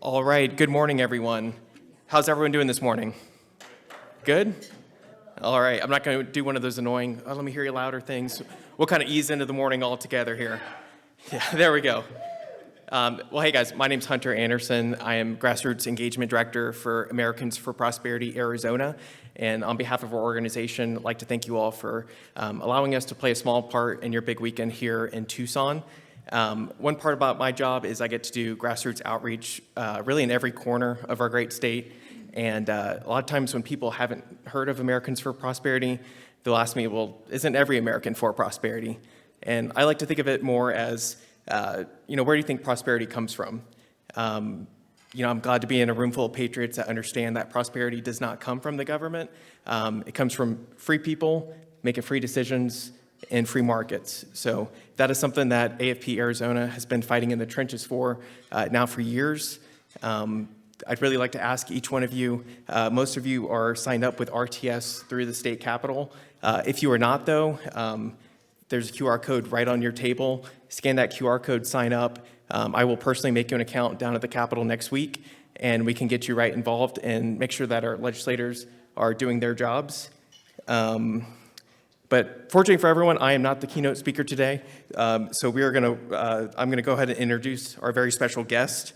All right, good morning, everyone. How's everyone doing this morning? Good? All right, I'm not going to do one of those annoying, let me hear you louder things. We'll kind of ease into the morning all together here. Yeah, there we go. Well, hey guys, my name's Hunter Anderson. I am Grassroots Engagement Director for Americans for Prosperity Arizona. And on behalf of our organization, I'd like to thank you all for allowing us to play a small part in your big weekend here in Tucson. One part about my job is I get to do grassroots outreach really in every corner of our great state. And a lot of times when people haven't heard of Americans for Prosperity, they'll ask me, well, isn't every American for prosperity? And I like to think of it more as, where do you think prosperity comes from? I'm glad to be in a room full of patriots that understand that prosperity does not come from the government. It comes from free people making free decisions in free markets. So that is something that AFP Arizona has been fighting in the trenches for now for years. I'd really like to ask each one of you, most of you are signed up with RTS through the state capitol. If you are not, though, there's a QR code right on your table. Scan that QR code, sign up. I will personally make you an account down at the Capitol next week, and we can get you right involved and make sure that our legislators are doing their jobs. But fortunately for everyone, I am not the keynote speaker today, so I'm going to go ahead and introduce our very special guest.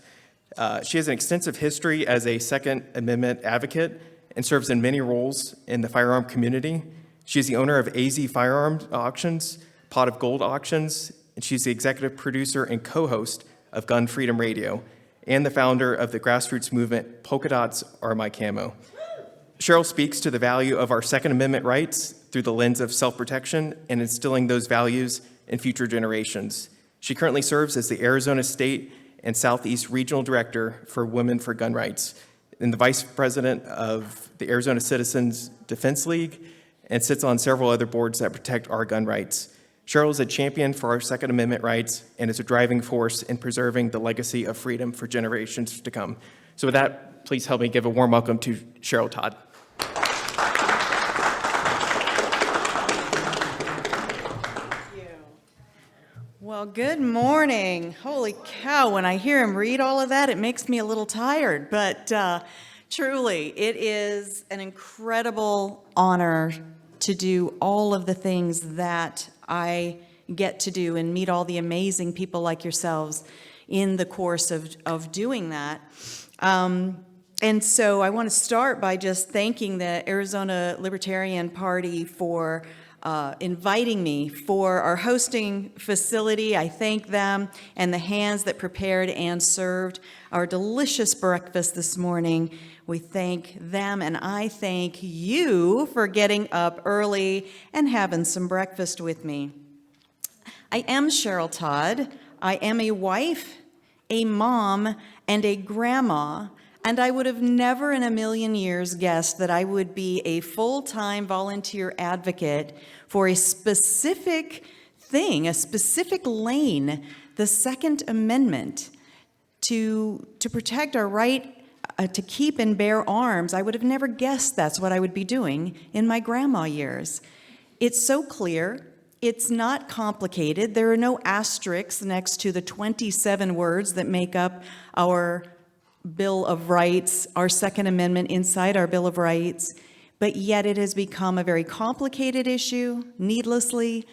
She has an extensive history as a Second Amendment advocate and serves in many roles in the firearm community. She is the owner of AZ Firearms Auctions, Pot of Gold Auctions, and she's the executive producer and co-host of Gun Freedom Radio, and the founder of the grassroots movement Polka Dots Are My Camo. Cheryl speaks to the value of our Second Amendment rights through the lens of self-protection and instilling those values in future generations. She currently serves as the Arizona State and Southeast Regional Director for Women for Gun Rights and the Vice President of the Arizona Citizens Defense League, and sits on several other boards that protect our gun rights. Cheryl is a champion for our Second Amendment rights and is a driving force in preserving the legacy of freedom for generations to come. So with that, please help me give a warm welcome to Cheryl Todd. Well, good morning. Holy cow, when I hear him read all of that, it makes me a little tired. But truly, it is an incredible honor to do all of the things that I get to do and meet all the amazing people like yourselves in the course of doing that. And so I want to start by just thanking the Arizona Libertarian Party for inviting me for our hosting facility. I thank them and the hands that prepared and served our delicious breakfast this morning. We thank them, and I thank you for getting up early and having some breakfast with me. I am Cheryl Todd. I am a wife, a mom, and a grandma. And I would have never in a million years guessed that I would be a full-time volunteer advocate for a specific thing, a specific lane, the Second Amendment, to protect our right to keep and bear arms. I would have never guessed that's what I would be doing in my grandma years. It's so clear. It's not complicated. There are no asterisks next to the 27 words that make up our Bill of Rights, our Second Amendment inside our Bill of Rights, but yet it has become a very complicated issue, needlessly,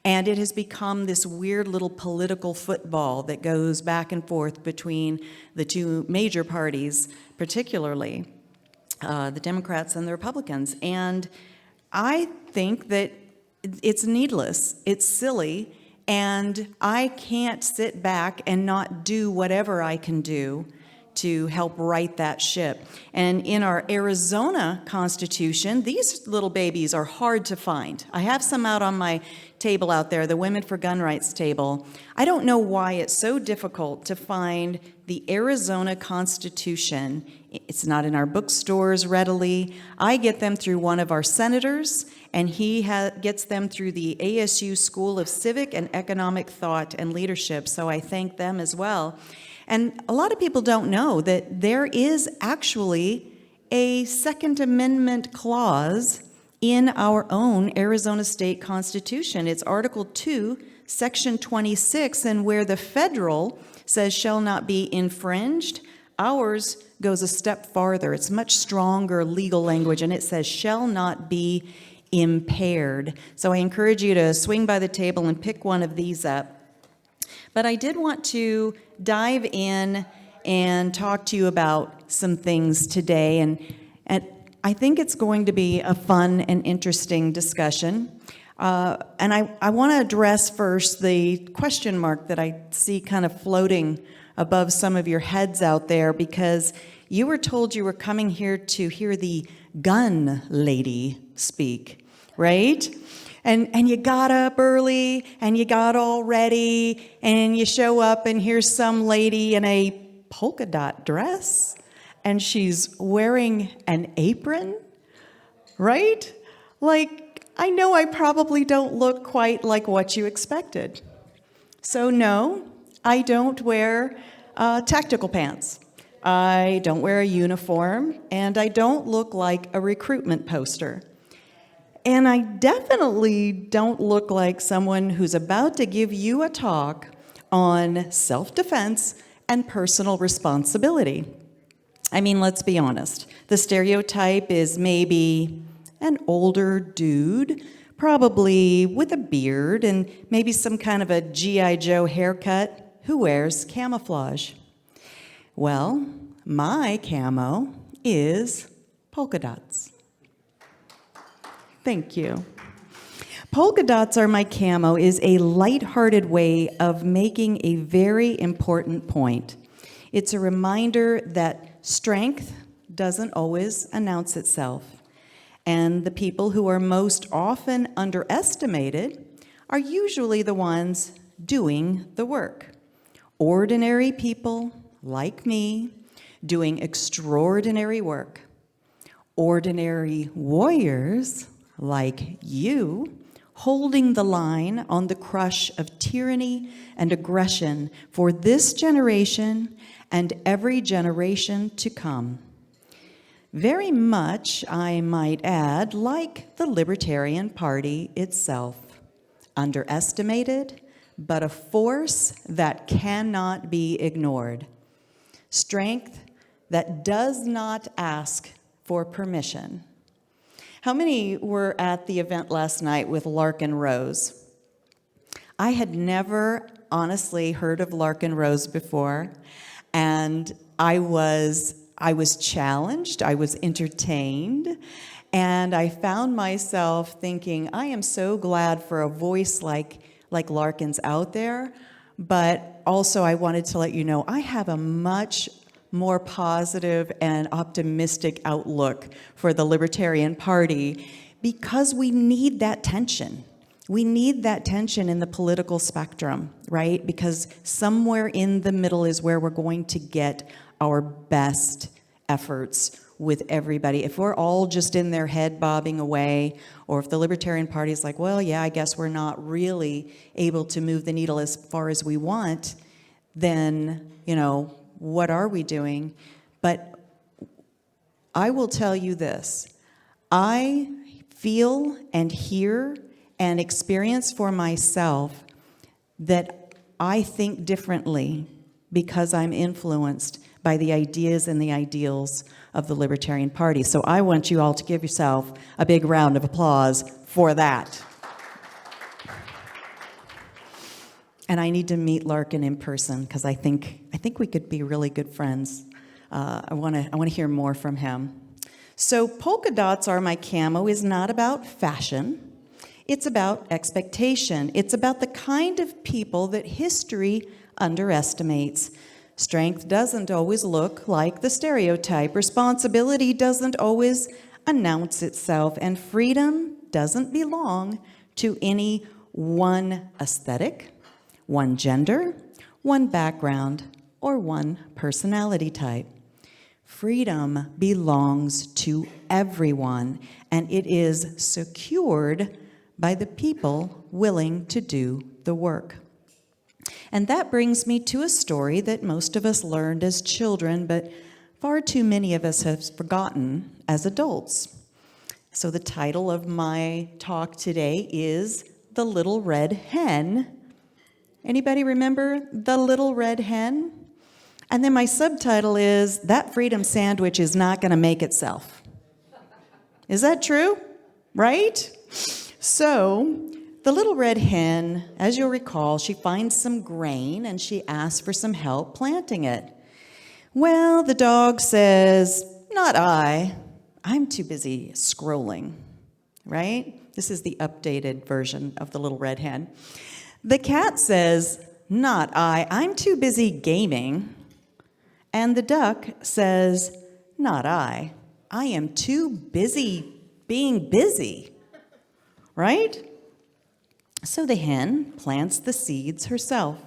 and it has become this weird little political football that goes back and forth between the two major parties, particularly the Democrats and the Republicans. And I think that it's needless, it's silly, and I can't sit back and not do whatever I can do to help right that ship. And in our Arizona Constitution, these little babies are hard to find. I have some out on my table out there, the Women for Gun Rights table. I don't know why it's so difficult to find the Arizona Constitution. It's not in our bookstores readily. I get them through one of our senators, and he gets them through the ASU School of Civic and Economic Thought and Leadership, so I thank them as well. And a lot of people don't know that there is actually a Second Amendment clause in our own Arizona State Constitution. It's Article 2, Section 26, and where the federal says shall not be infringed, Ours goes a step farther. It's much stronger legal language, and it says, shall not be impaired. So I encourage you to swing by the table and pick one of these up. But I did want to dive in and talk to you about some things today, and I think it's going to be a fun and interesting discussion. And I want to address first the question mark that I see kind of floating above some of your heads out there, because you were told you were coming here to hear the gun lady speak, right? And you got up early, and you got all ready, and you show up, and here's some lady in a polka dot dress, and she's wearing an apron, right? Like, I know I probably don't look quite like what you expected. So no, I don't wear tactical pants. I don't wear a uniform, and I don't look like a recruitment poster. And I definitely don't look like someone who's about to give you a talk on self-defense and personal responsibility. I mean, let's be honest. The stereotype is maybe an older dude, probably with a beard and maybe some kind of a G.I. Joe haircut, who wears camouflage. Well, my camo is polka dots. Thank you. Polka dots are my camo is a lighthearted way of making a very important point. It's a reminder that strength doesn't always announce itself, and the people who are most often underestimated are usually the ones doing the work. Ordinary people like me doing extraordinary work. Ordinary warriors like you, holding the line on the crush of tyranny and aggression for this generation and every generation to come. Very much, I might add, like the Libertarian Party itself. Underestimated, but a force that cannot be ignored. Strength that does not ask for permission. How many were at the event last night with Larkin Rose? I had never honestly heard of Larkin Rose before, and I was challenged, I was entertained, and I found myself thinking, I am so glad for a voice like Larkin's out there, but also I wanted to let you know I have a much more positive and optimistic outlook for the Libertarian Party because we need that tension. We need that tension in the political spectrum, right? Because somewhere in the middle is where we're going to get our best efforts with everybody. If we're all just in their head bobbing away, or if the Libertarian Party is like, well, yeah, I guess we're not really able to move the needle as far as we want, then, what are we doing? But I will tell you this. I feel and hear and experience for myself that I think differently because I'm influenced by the ideas and the ideals of the Libertarian Party. So I want you all to give yourself a big round of applause for that. And I need to meet Larkin in person because I think we could be really good friends. I want to hear more from him. So polka dots are my camo is not about fashion. It's about expectation. It's about the kind of people that history underestimates. Strength doesn't always look like the stereotype. Responsibility doesn't always announce itself. And freedom doesn't belong to any one aesthetic, one gender, one background, or one personality type. Freedom belongs to everyone, and it is secured by the people willing to do the work. And that brings me to a story that most of us learned as children, but far too many of us have forgotten as adults. So the title of my talk today is The Little Red Hen. Anybody remember The Little Red Hen? And then my subtitle is, that freedom sandwich is not going to make itself. Is that true? Right? So the little red hen, as you'll recall, she finds some grain and she asks for some help planting it. Well, the dog says, not I. I'm too busy scrolling. Right? This is the updated version of the little red hen. The cat says, not I. I'm too busy gaming. And the duck says, not I. I am too busy being busy. Right? So the hen plants the seeds herself.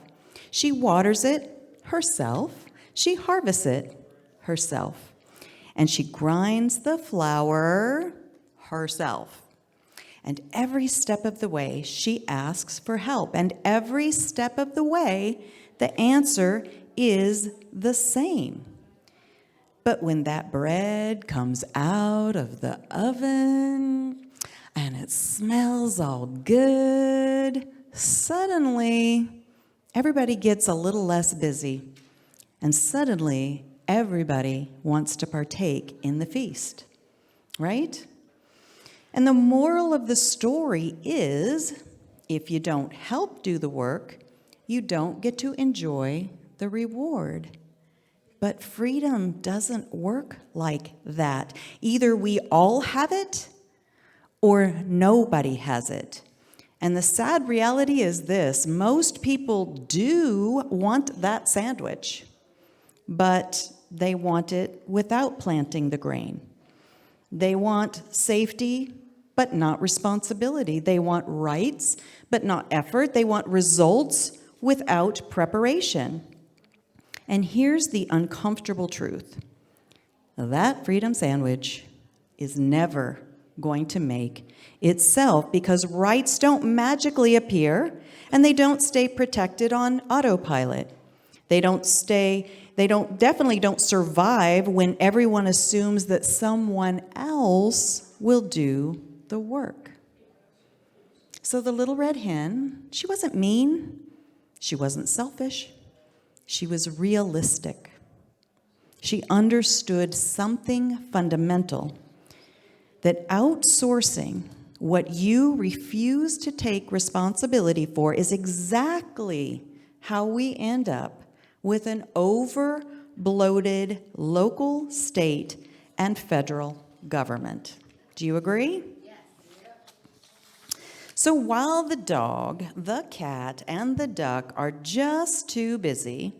She waters it herself. She harvests it herself. And she grinds the flour herself. And every step of the way, she asks for help. And every step of the way, the answer is the same. But when that bread comes out of the oven and it smells all good, suddenly everybody gets a little less busy. And suddenly everybody wants to partake in the feast, right? And the moral of the story is, if you don't help do the work, you don't get to enjoy the reward. But freedom doesn't work like that. Either we all have it or nobody has it. And the sad reality is this: most people do want that sandwich, but they want it without planting the grain. They want safety, but not responsibility. They want rights, but not effort. They want results without preparation. And here's the uncomfortable truth. That freedom sandwich is never going to make itself, because rights don't magically appear and they don't stay protected on autopilot. They definitely don't survive when everyone assumes that someone else will do the work. So the little red hen, she wasn't mean. She wasn't selfish. She was realistic. She understood something fundamental, that outsourcing what you refuse to take responsibility for is exactly how we end up with an over-bloated local, state, and federal government. Do you agree? Yes. So while the dog, the cat, and the duck are just too busy,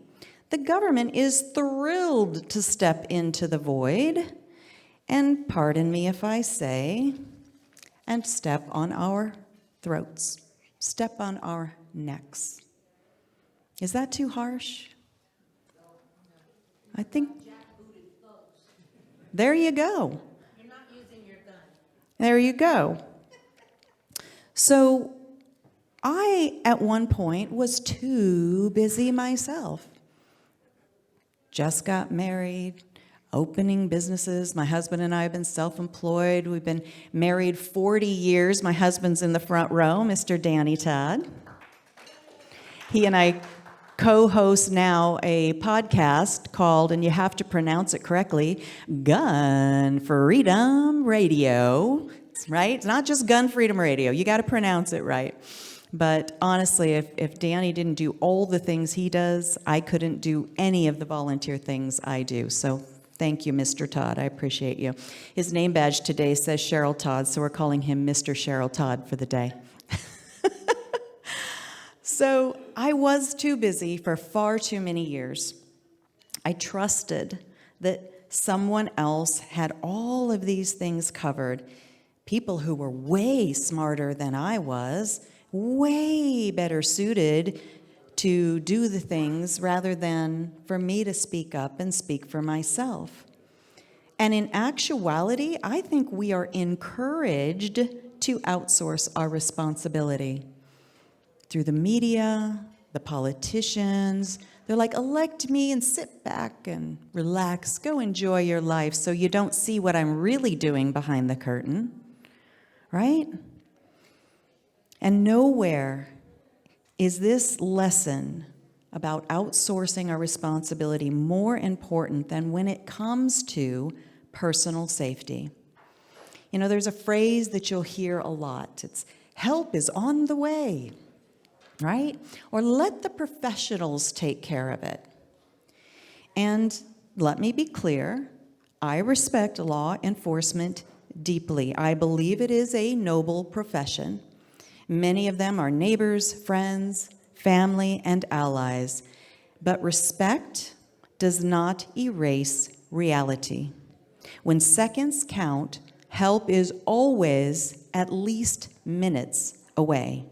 the government is thrilled to step into the void, and pardon me if I say, and step on our throats, step on our necks. Is that too harsh? I think, there you go. You're not using your gun. There you go. So I, at one point, was too busy myself. Just got married, opening businesses. My husband and I have been self-employed. We've been married 40 years. My husband's in the front row, Mr. Danny Todd. He and I co-host now a podcast called, and you have to pronounce it correctly, Gun Freedom Radio. Right? It's not just Gun Freedom Radio. You got to pronounce it right. But honestly, if Danny didn't do all the things he does, I couldn't do any of the volunteer things I do. So thank you, Mr. Todd. I appreciate you. His name badge today says Cheryl Todd, so we're calling him Mr. Cheryl Todd for the day. So I was too busy for far too many years. I trusted that someone else had all of these things covered. People who were way smarter than I was, way better suited to do the things rather than for me to speak up and speak for myself. And in actuality, I think we are encouraged to outsource our responsibility. Through the media, the politicians, they're like, elect me and sit back and relax, go enjoy your life so you don't see what I'm really doing behind the curtain, right? And nowhere is this lesson about outsourcing our responsibility more important than when it comes to personal safety. You know, there's a phrase that you'll hear a lot. It's help is on the way, right? Or let the professionals take care of it. And let me be clear, I respect law enforcement deeply. I believe it is a noble profession. Many of them are neighbors, friends, family, and allies. But respect does not erase reality. When seconds count, help is always at least minutes away.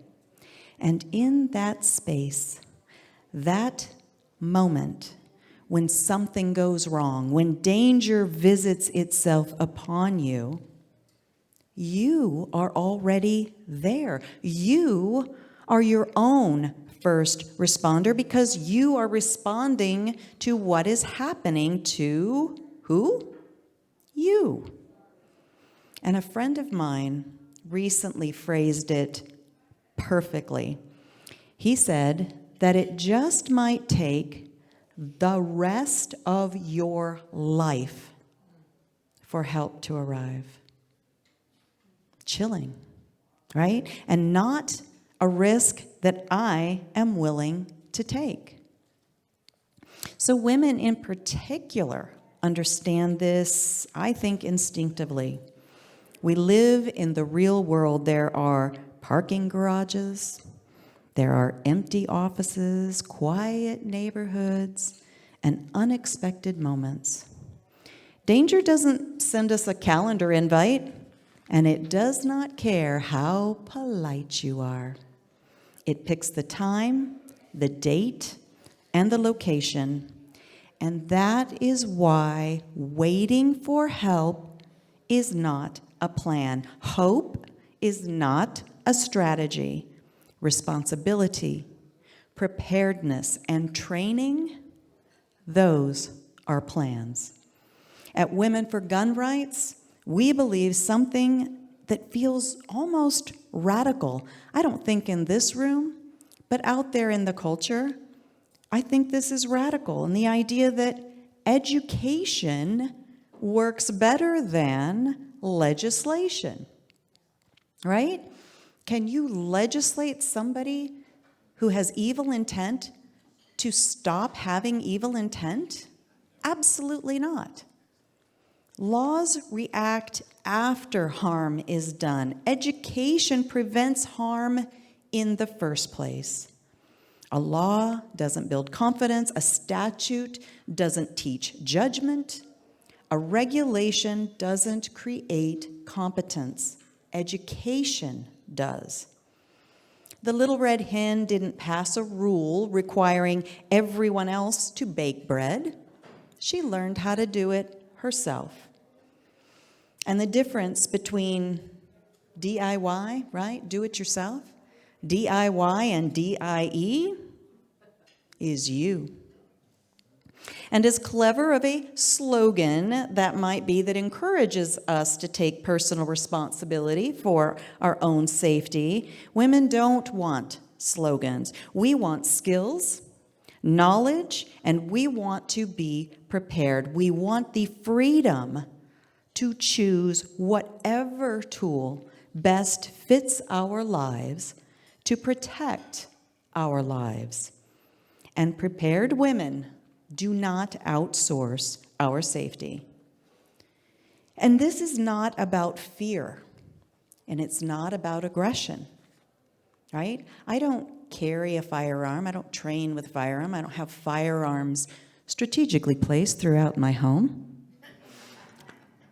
And in that space, that moment, when something goes wrong, when danger visits itself upon you, you are already there. You are your own first responder because you are responding to what is happening to who? You. And a friend of mine recently phrased it perfectly. He said that it just might take the rest of your life for help to arrive. Chilling, right? And not a risk that I am willing to take. So women in particular understand this, I think, instinctively. We live in the real world. There are parking garages, there are empty offices, quiet neighborhoods, and unexpected moments. Danger doesn't send us a calendar invite, and it does not care how polite you are. It picks the time, the date, and the location, and that is why waiting for help is not a plan. Hope is not a strategy. Responsibility, preparedness, and training, those are plans. At Women for Gun Rights, we believe something that feels almost radical. I don't think in this room, but out there in the culture, I think this is radical. And the idea that education works better than legislation, right? Can you legislate somebody who has evil intent to stop having evil intent? Absolutely not. Laws react after harm is done. Education prevents harm in the first place. A law doesn't build confidence. A statute doesn't teach judgment. A regulation doesn't create competence. Education does. The little red hen didn't pass a rule requiring everyone else to bake bread. She learned how to do it herself. And the difference between DIY, right, do it yourself, DIY and DIE is you. And as clever of a slogan that might be that encourages us to take personal responsibility for our own safety, women don't want slogans. We want skills, knowledge, and we want to be prepared. We want the freedom to choose whatever tool best fits our lives to protect our lives. And prepared women do not outsource our safety. And this is not about fear, and it's not about aggression, right? I don't carry a firearm. I don't train with firearm. I don't have firearms strategically placed throughout my home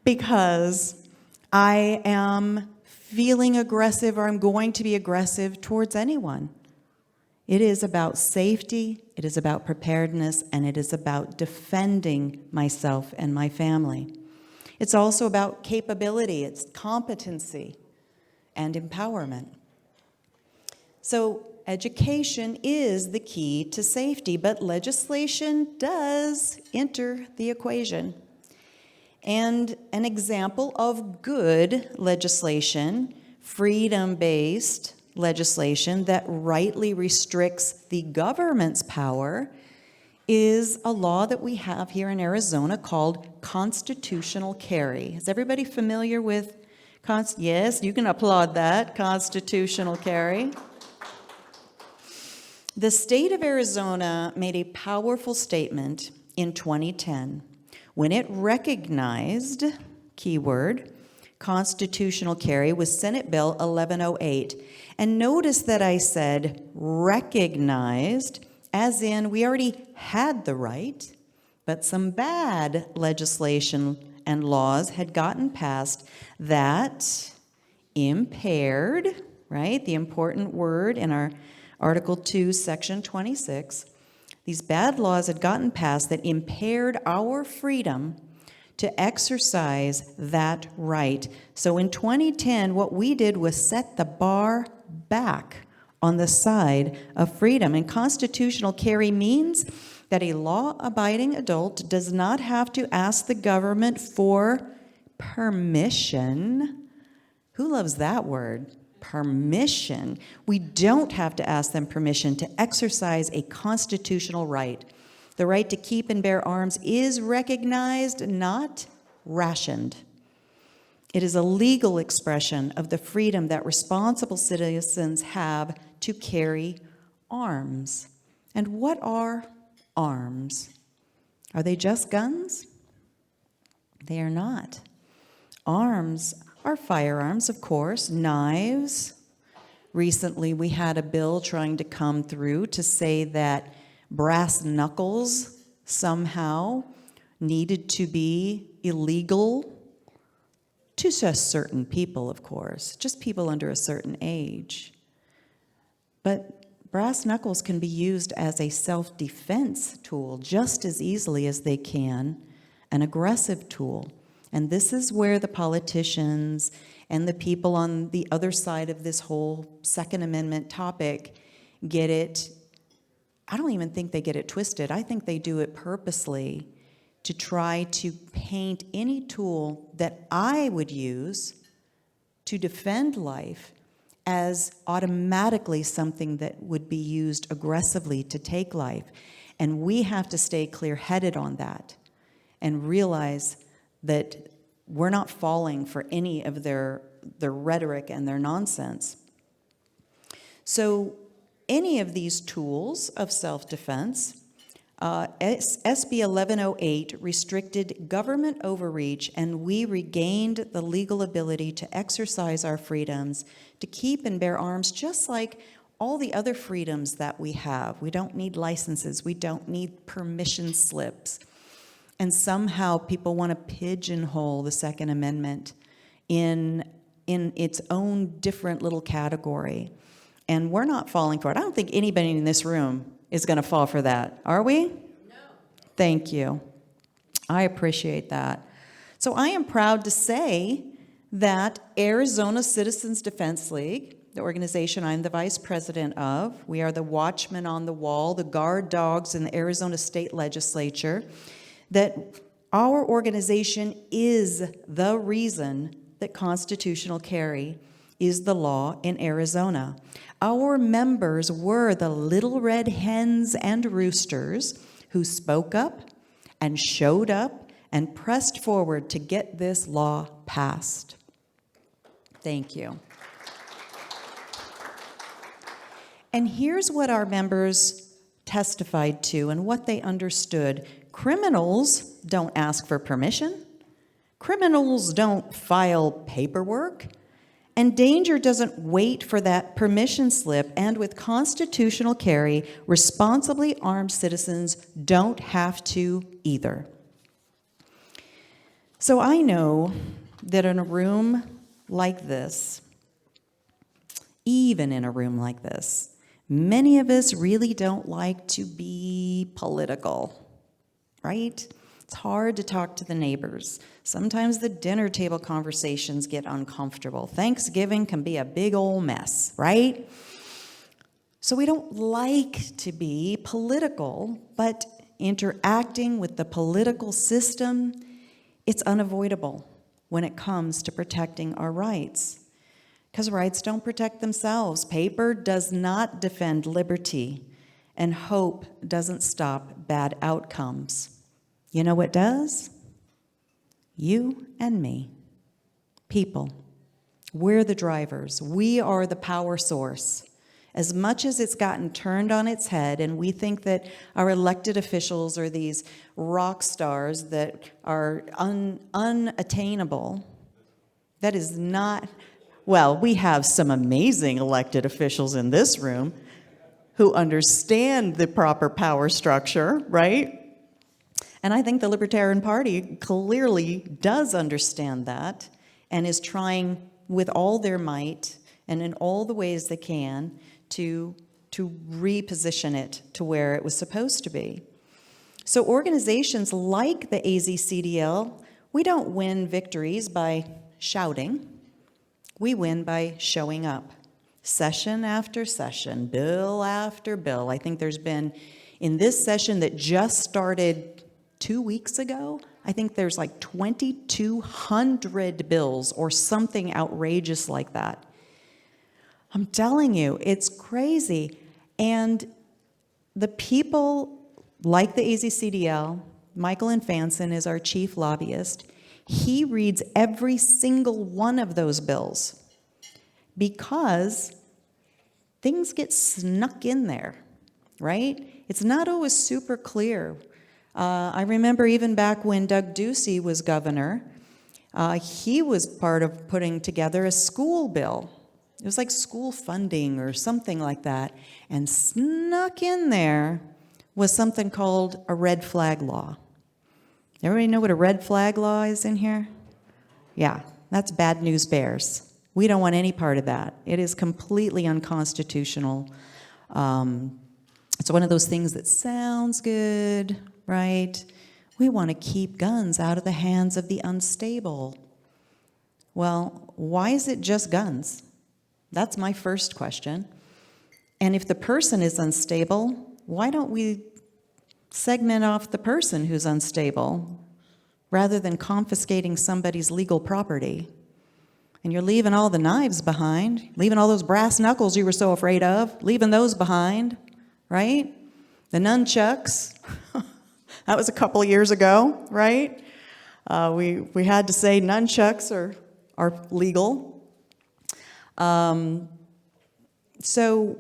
because I am feeling aggressive or I'm going to be aggressive towards anyone. It is about safety, it is about preparedness, and it is about defending myself and my family. It's also about capability, it's competency and empowerment. So education is the key to safety, but legislation does enter the equation. And an example of good legislation, freedom-based legislation that rightly restricts the government's power is a law that we have here in Arizona called constitutional carry. Is everybody familiar with yes, you can applaud that, constitutional carry. The state of Arizona made a powerful statement in 2010 when it recognized, keyword, constitutional carry with Senate Bill 1108. And notice that I said recognized, as in we already had the right, but some bad legislation and laws had gotten passed that impaired, right, the important word in our Article 2, Section 26, these bad laws had gotten passed that impaired our freedom to exercise that right. So in 2010, what we did was set the bar back on the side of freedom. And constitutional carry means that a law-abiding adult does not have to ask the government for permission. Who loves that word? Permission. We don't have to ask them permission to exercise a constitutional right. The right to keep and bear arms is recognized, not rationed. It is a legal expression of the freedom that responsible citizens have to carry arms. And what are arms? Are they just guns? They are not. Arms are firearms, of course, knives. Recently, we had a bill trying to come through to say that brass knuckles somehow needed to be illegal to just certain people, of course, just people under a certain age. But brass knuckles can be used as a self-defense tool just as easily as they can an aggressive tool. And this is where the politicians and the people on the other side of this whole Second Amendment topic get it. I don't even think they get it twisted. I think they do it purposely to try to paint any tool that I would use to defend life as automatically something that would be used aggressively to take life. And we have to stay clear-headed on that and realize that we're not falling for any of their rhetoric and their nonsense. So any of these tools of self-defense, SB 1108 restricted government overreach, and we regained the legal ability to exercise our freedoms, to keep and bear arms, just like all the other freedoms that we have. We don't need licenses. We don't need permission slips. And somehow people want to pigeonhole the Second Amendment in its own different little category. And we're not falling for it. I don't think anybody in this room is going to fall for that. Are we? No. Thank you. I appreciate that. So I am proud to say that Arizona Citizens Defense League, the organization I'm the vice president of, we are the watchmen on the wall, the guard dogs in the Arizona State Legislature, that our organization is the reason that constitutional carry is the law in Arizona. Our members were the little red hens and roosters who spoke up and showed up and pressed forward to get this law passed. Thank you. And here's what our members testified to and what they understood. Criminals don't ask for permission. Criminals don't file paperwork. And danger doesn't wait for that permission slip. And with constitutional carry, responsibly armed citizens don't have to either. So I know that in a room like this, even in a room like this, many of us really don't like to be political, right? It's hard to talk to the neighbors. Sometimes the dinner table conversations get uncomfortable. Thanksgiving can be a big old mess, right? So we don't like to be political, but interacting with the political system, it's unavoidable when it comes to protecting our rights. Because rights don't protect themselves. Paper does not defend liberty, and hope doesn't stop bad outcomes. You know what does? You and me. People. We're the drivers. We are the power source. As much as it's gotten turned on its head and we think that our elected officials are these rock stars that are unattainable, that is not, well, we have some amazing elected officials in this room who understand the proper power structure, right? And I think the Libertarian Party clearly does understand that and is trying with all their might and in all the ways they can to reposition it to where it was supposed to be. So organizations like the AZCDL, we don't win victories by shouting. We win by showing up. Session after session, bill after bill. I think there's been, in this session that just started 2 weeks ago, I think there's like 2,200 bills or something outrageous like that. I'm telling you, it's crazy. And the people like the AZCDL, Michael Infanson is our chief lobbyist. He reads every single one of those bills because things get snuck in there, right? It's not always super clear. I remember even back when Doug Ducey was governor, he was part of putting together a school bill. It was like school funding or something like that. And snuck in there was something called a red flag law. Everybody know what a red flag law is in here? Yeah, that's bad news bears. We don't want any part of that. It is completely unconstitutional. It's one of those things that sounds good, right? We want to keep guns out of the hands of the unstable. Well, why is it just guns? That's my first question. And if the person is unstable, why don't we segment off the person who's unstable rather than confiscating somebody's legal property? And you're leaving all the knives behind, leaving all those brass knuckles you were so afraid of, leaving those behind, right? The nunchucks, that was a couple of years ago, right? We had to say nunchucks are legal. So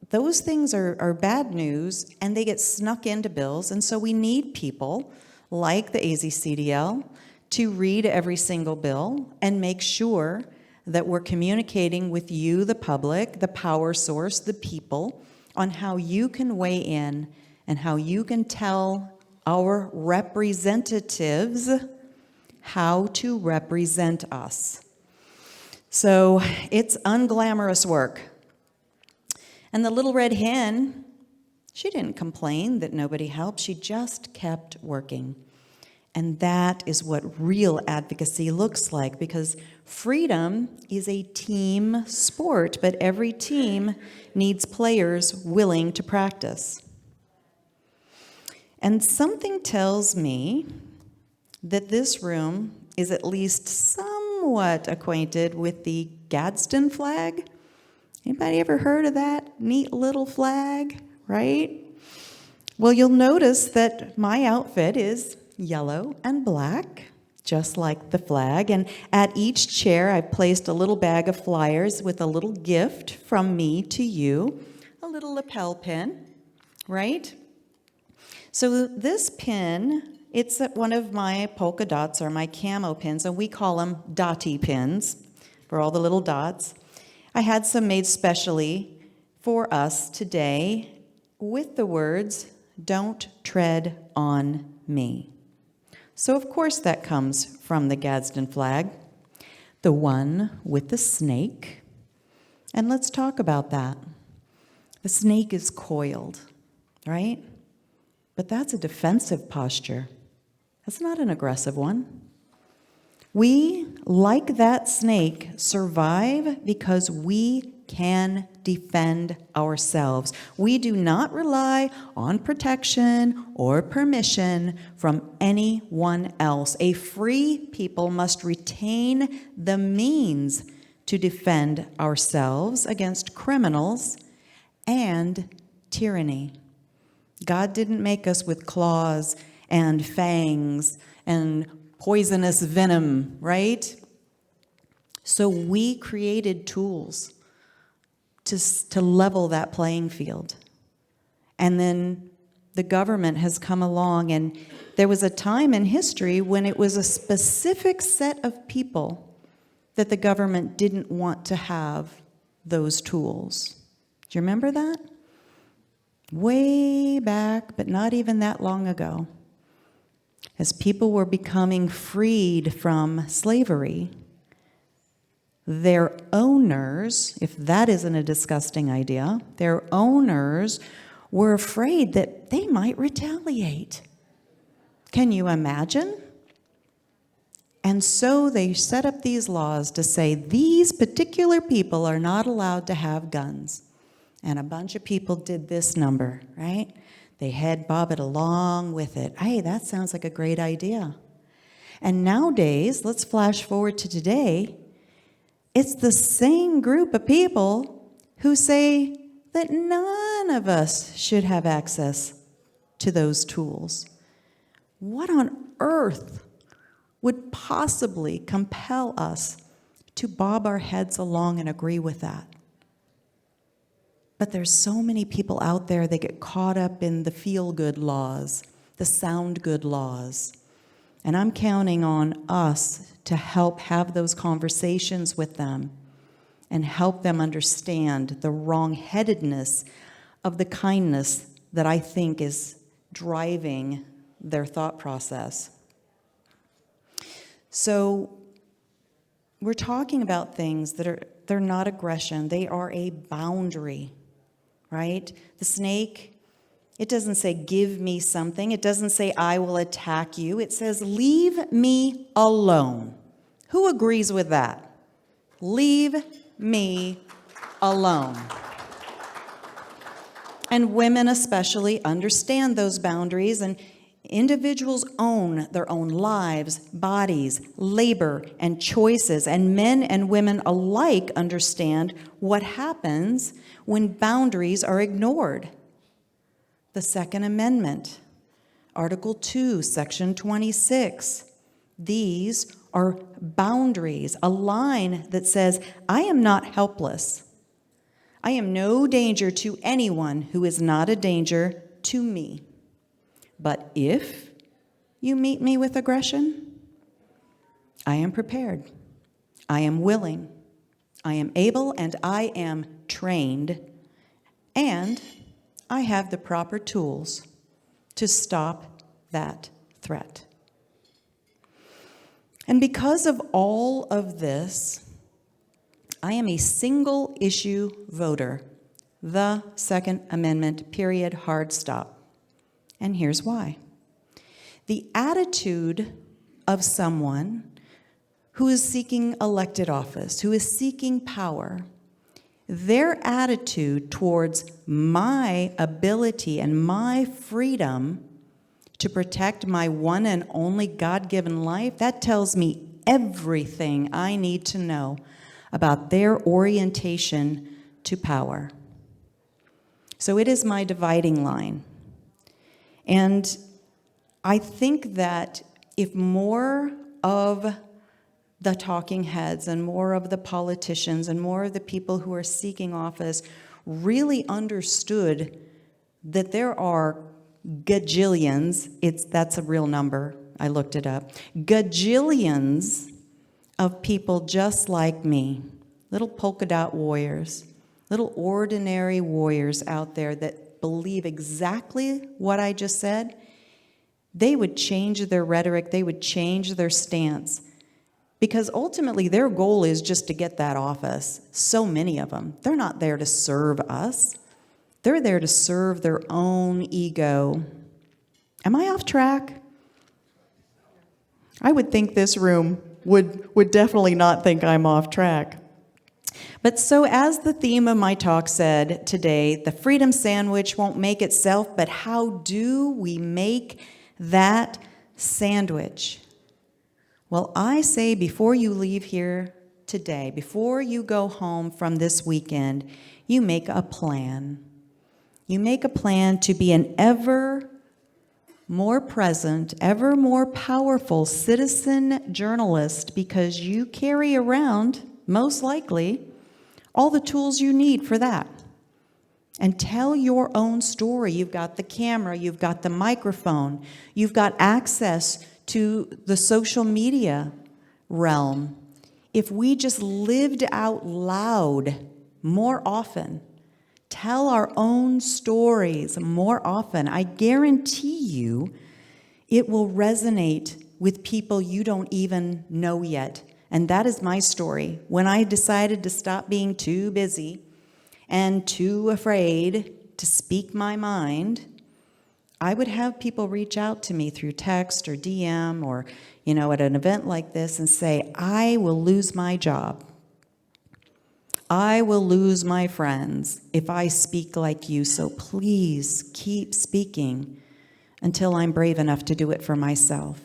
those things are bad news, and they get snuck into bills, and so we need people like the AZCDL to read every single bill and make sure that we're communicating with you, the public, the power source, the people, on how you can weigh in and how you can tell our representatives how to represent us. So it's unglamorous work. And the little red hen, she didn't complain that nobody helped. She just kept working. And that is what real advocacy looks like, because freedom is a team sport, but every team needs players willing to practice. And something tells me that this room is at least somewhat acquainted with the Gadsden flag. Anybody ever heard of that neat little flag, right? Well, you'll notice that my outfit is yellow and black, just like the flag. And at each chair, I've placed a little bag of flyers with a little gift from me to you, a little lapel pin, right? So this pin, it's one of my polka dots or my camo pins, and we call them dotty pins for all the little dots. I had some made specially for us today with the words, "Don't tread on me." So of course that comes from the Gadsden flag, the one with the snake. And let's talk about that. The snake is coiled, right? But that's a defensive posture. That's not an aggressive one. We, like that snake, survive because we can defend ourselves. We do not rely on protection or permission from anyone else. A free people must retain the means to defend ourselves against criminals and tyranny. God didn't make us with claws and fangs and poisonous venom, right? So we created tools to level that playing field. And then the government has come along, and there was a time in history when it was a specific set of people that the government didn't want to have those tools. Do you remember that? Way back, but not even that long ago. As people were becoming freed from slavery, their owners, if that isn't a disgusting idea, their owners were afraid that they might retaliate. Can you imagine? And so they set up these laws to say these particular people are not allowed to have guns. And a bunch of people did this number, right? They head bob it along with it. Hey, that sounds like a great idea. And nowadays, let's flash forward to today, it's the same group of people who say that none of us should have access to those tools. What on earth would possibly compel us to bob our heads along and agree with that? But there's so many people out there that get caught up in the feel-good laws, the sound-good laws. And I'm counting on us to help have those conversations with them and help them understand the wrong-headedness of the kindness that I think is driving their thought process. So we're talking about things they're not aggression, they are a boundary, right? The snake, it doesn't say give me something, it doesn't say I will attack you, it says leave me alone. Who agrees with that? Leave me alone. And women especially understand those boundaries, and individuals own their own lives, bodies, labor, and choices, and men and women alike understand what happens when boundaries are ignored. The Second Amendment, Article 2, Section 26. These are boundaries, a line that says, I am not helpless. I am no danger to anyone who is not a danger to me. But if you meet me with aggression, I am prepared. I am willing. I am able, and I am trained. And I have the proper tools to stop that threat. And because of all of this, I am a single issue voter. The Second Amendment, period, hard stop. And here's why. The attitude of someone who is seeking elected office, who is seeking power, their attitude towards my ability and my freedom to protect my one and only God-given life, that tells me everything I need to know about their orientation to power. So it is my dividing line. And I think that if more of the talking heads and more of the politicians and more of the people who are seeking office really understood that there are gajillions, that's a real number, I looked it up, gajillions of people just like me, little polka dot warriors, little ordinary warriors out there that believe exactly what I just said, they would change their rhetoric, they would change their stance. Because ultimately their goal is just to get that office. So many of them. They're not there to serve us. They're there to serve their own ego. Am I off track? I would think this room would definitely not think I'm off track. But so as the theme of my talk said today, the freedom sandwich won't make itself, but how do we make that sandwich? Well, I say before you leave here today, before you go home from this weekend, you make a plan. You make a plan to be an ever more present, ever more powerful citizen journalist, because you carry around, most likely, all the tools you need for that. And tell your own story. You've got the camera, you've got the microphone, you've got access to the social media realm. If we just lived out loud more often, tell our own stories more often, I guarantee you it will resonate with people you don't even know yet. And that is my story. When I decided to stop being too busy and too afraid to speak my mind, I would have people reach out to me through text or DM or, at an event like this and say, I will lose my job. I will lose my friends if I speak like you, so please keep speaking until I'm brave enough to do it for myself.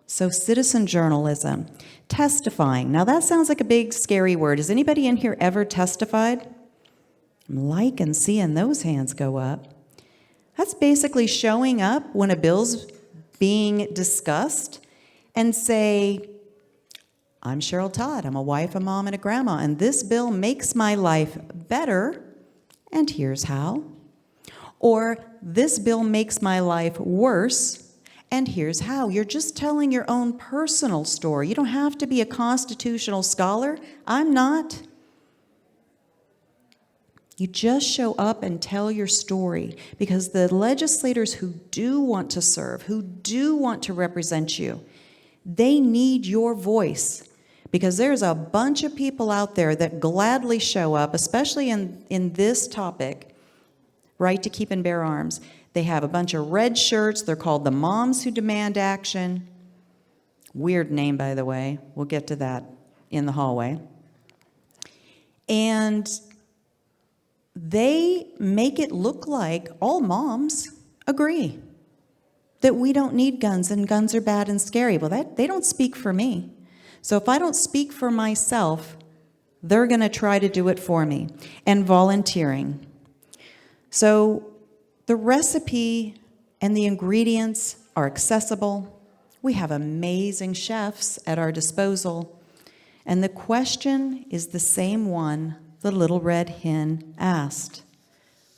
So citizen journalism, testifying. Now that sounds like a big, scary word. Has anybody in here ever testified? I'm liking seeing those hands go up. That's basically showing up when a bill's being discussed and say, I'm Cheryl Todd, I'm a wife, a mom, and a grandma, and this bill makes my life better, and here's how. Or this bill makes my life worse, and here's how. You're just telling your own personal story. You don't have to be a constitutional scholar. I'm not. You just show up and tell your story, because the legislators who do want to serve, who do want to represent you, they need your voice, because there's a bunch of people out there that gladly show up, especially in this topic, right to keep and bear arms. They have a bunch of red shirts. They're called the Moms Who Demand Action. Weird name, by the way. We'll get to that in the hallway. And they make it look like all moms agree that we don't need guns and guns are bad and scary. Well, they don't speak for me. So if I don't speak for myself, they're going to try to do it for me. And volunteering. So the recipe and the ingredients are accessible. We have amazing chefs at our disposal. And the question is the same one the little red hen asked.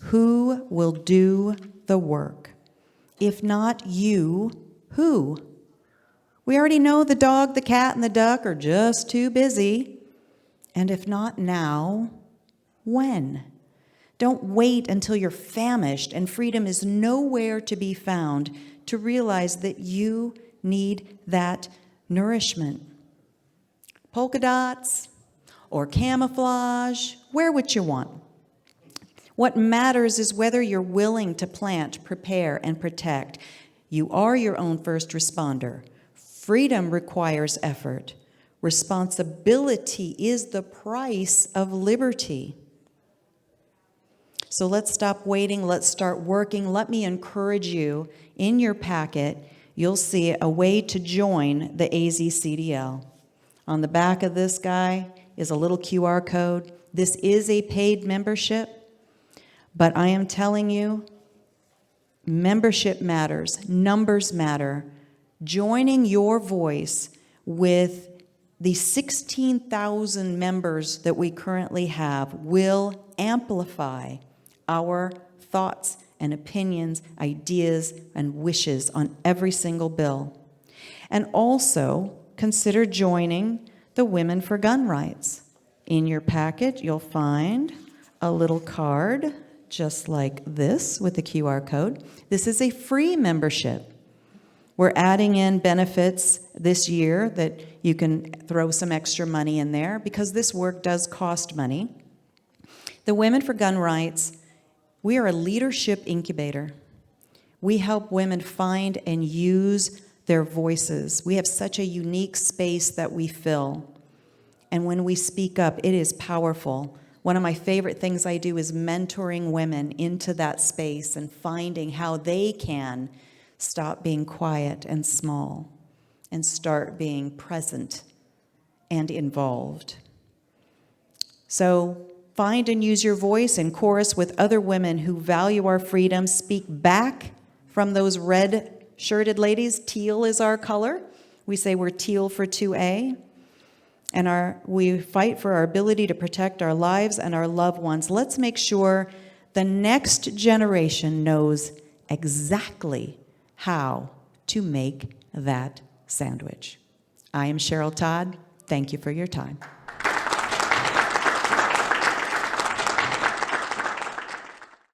Who will do the work? If not you, who? We already know the dog, the cat, and the duck are just too busy. And if not now, when? Don't wait until you're famished and freedom is nowhere to be found to realize that you need that nourishment. Polka dots or camouflage, wear what you want. What matters is whether you're willing to plant, prepare, and protect. You are your own first responder. Freedom requires effort. Responsibility is the price of liberty. So let's stop waiting. Let's start working. Let me encourage you, in your packet, you'll see a way to join the AZCDL. On the back of this guy is a little QR code. This is a paid membership. But I am telling you, membership matters, numbers matter. Joining your voice with the 16,000 members that we currently have will amplify our thoughts and opinions, ideas, and wishes on every single bill. And also consider joining the Women for Gun Rights. In your packet, you'll find a little card just like this with the QR code. This is a free membership. We're adding in benefits this year that you can throw some extra money in there because this work does cost money. The Women for Gun Rights, we are a leadership incubator. We help women find and use their voices. We have such a unique space that we fill. And when we speak up, it is powerful. One of my favorite things I do is mentoring women into that space and finding how they can stop being quiet and small and start being present and involved. So find and use your voice in chorus with other women who value our freedom. Speak back from those red-shirted ladies. Teal is our color. We say we're teal for 2A. And we fight for our ability to protect our lives and our loved ones. Let's make sure the next generation knows exactly how to make that sandwich. I am Cheryl Todd. Thank you for your time.